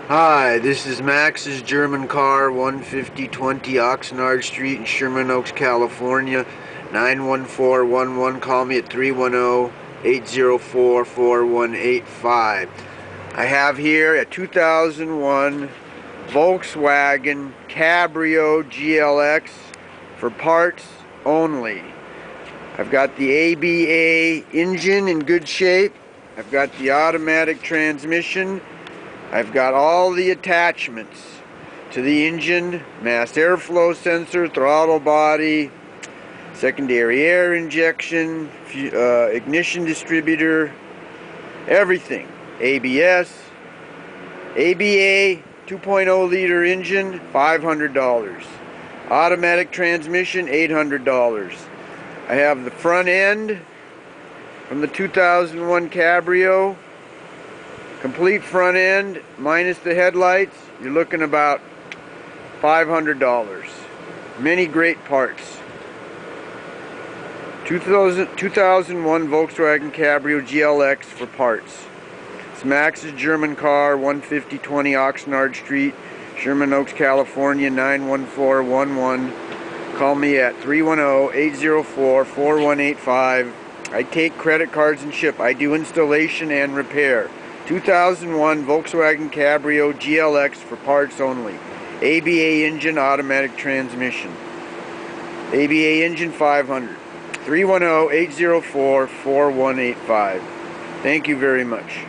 Hi, this is Max's German car, 15020 Oxnard Street in Sherman Oaks, California, 91411. Call me at 310-804-4185. I have here a 2001 Volkswagen Cabrio GLX for parts only. I've got the ABA engine in good shape. I've got the automatic transmission. I've got all the attachments to the engine: mass airflow sensor, throttle body, secondary air injection, ignition distributor, everything. ABS, ABA 2.0 liter engine, $500. Automatic transmission, $800. I have the front end from the 2001 Cabrio. Complete front end minus the headlights, you're looking about $500. Many great parts. 2001 Volkswagen Cabrio GLX for parts. It's Max's German car, 15020 Oxnard Street, Sherman Oaks, California, 91411. Call me at 310-804-4185. I take credit cards and ship. I do installation and repair. 2001 Volkswagen Cabrio GLX for parts only. ABA engine, automatic transmission. ABA engine, $500. 310-804-4185. Thank you very much.